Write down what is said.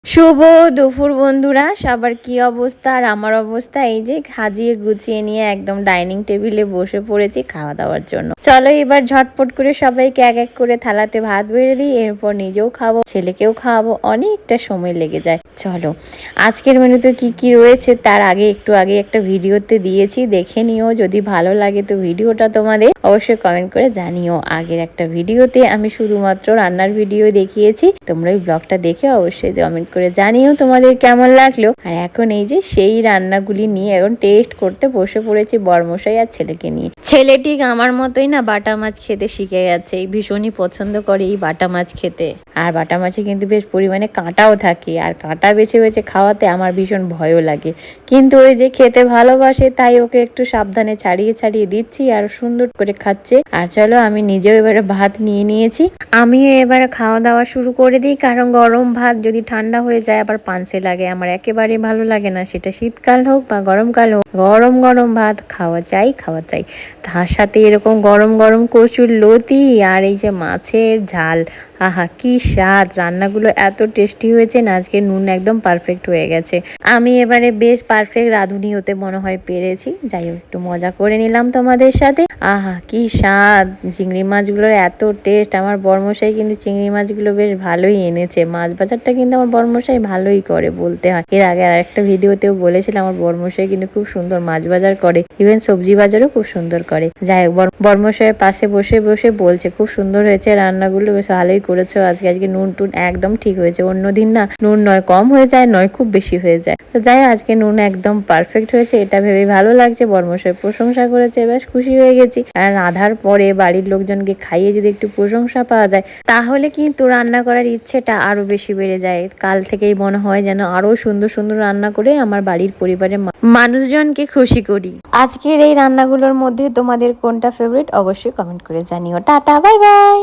শুভ দুপুর বন্ধুরা, সবার কি অবস্থা? আর আমার অবস্থা এই যে সাজিয়ে গুছিয়ে নিয়ে একদম ডাইনিং টেবিলে বসে পড়েছি খাওয়া দাওয়ার জন্য। চলো এবার ঝটপট করে সবাইকে এক এক করে থালাতে ভাত বেড়ে দিই, এরপর নিজেও খাবো, ছেলেকেও খাওয়াবো, অনেকটা সময় লেগে যায়। চলো আজকের মেনুতে কি কি রয়েছে তার আগে একটু আগে একটা ভিডিওতে দিয়েছি, দেখে নিও। যদি ভালো লাগে তো ভিডিওটা তোমাদের অবশ্যই কমেন্ট করে জানিও। আগের একটা ভিডিওতে আমি শুধুমাত্র রান্নার ভিডিও দেখিয়েছি, তোমরা ওই ব্লগটা দেখে অবশ্যই কমেন্ট করে জানিও তোমাদের কেমন লাগলো। আর এখন এই যে সেই রান্নাগুলি নিয়ে এখন টেস্ট করতে বসে পড়েছি বরমশাই আর ছেলেকে নিয়ে। ছেলে ঠিক আমার মতোই না বাটা মাছ খেতে শিখে গেছে, ভীষণই পছন্দ করে এই বাটা মাছ খেতে। আর বাটা মাছে কিন্তু বেশ পরিমাণে কাঁটাও থাকে, আর কাঁটা বেছে বেছে খাওয়াতে আমার ভীষণ ভয়ও লাগে, কিন্তু ওই যে খেতে ভালোবাসে তাই ওকে একটু সাবধানে ছাড়িয়ে ছাড়িয়ে দিচ্ছি আর সুন্দর করে খাচ্ছে। আর চলো আমি নিজেও এবারে ভাত নিয়ে নিয়েছি, আমিও এবারে খাওয়া দাওয়া শুরু করে দিই, কারণ গরম ভাত যদি ঠান্ডা হয়ে যায় আবার পানসে লাগে, আমার একেবারে ভালো লাগে না, সেটা শীতকাল হোক বা গরমকাল হোক। গরম গরম ভাত খাওয়া চাই খাওয়া চাই, তার সাথে এরকম গরম গরম কচুর লতি আর এই যে মাছের ঝাল, আহা কি স্বাদ! রান্নাগুলো এত টেস্টি হয়েছে না, আজকে নুন একদম পারফেক্ট হয়ে গেছে। আমি এবারে বেশ পারফেক্ট রাঁধুনি হতে মনে হয় পেরেছি। যাই হোক একটু মজা করে নিলাম তোমাদের সাথে। আহা কি স্বাদ! চিংড়ি মাছগুলোর এত টেস্ট। আমার বরমশাই কিন্তু চিংড়ি মাছগুলো বেশ ভালোই এনেছে, মাছ বাজারটা কিন্তু আমার বরমশাই ভালোই করে বলতে হয়। এর আগে আর একটা ভিডিওতেও বলেছিলাম আমার বরমশাই কিন্তু খুব সুন্দর মাছ বাজার করে, ইভেন সবজি বাজারও খুব সুন্দর করে। যাই হোক বরমশাইয়ের পাশে বসে বসে বলছে খুব সুন্দর হয়েছে রান্নাগুলো, বেশ ভালোই করেছো আজকে। আজকে নুন টুন একদম ঠিক হয়েছে, অন্যদিন না নুন নয় কম হয়ে যায় নয় খুব বেশি হয়ে যায়। তো যাই আজকে নুন একদম পারফেক্ট হয়েছে, এটা ভেবে ভালো লাগছে। বরমশাই প্রশংসা করেছে, বেশ খুশি হয়ে গেছি। আর রাঁধার পরে বাড়ির লোকজনকে খাইয়ে যদি একটু প্রশংসা পাওয়া যায় তাহলে কিন্তু রান্না করার ইচ্ছেটা আরো বেশি বেড়ে যায়। কাল থেকেই মনে হয় যেন আরো সুন্দর সুন্দর রান্না করে আমার বাড়ির পরিবারের মানুষজনকে খুশি করি। আজকের এই রান্নাগুলোর মধ্যে তোমাদের কোনটা ফেভারিট অবশ্যই কমেন্ট করে জানিও। Tata, bye bye.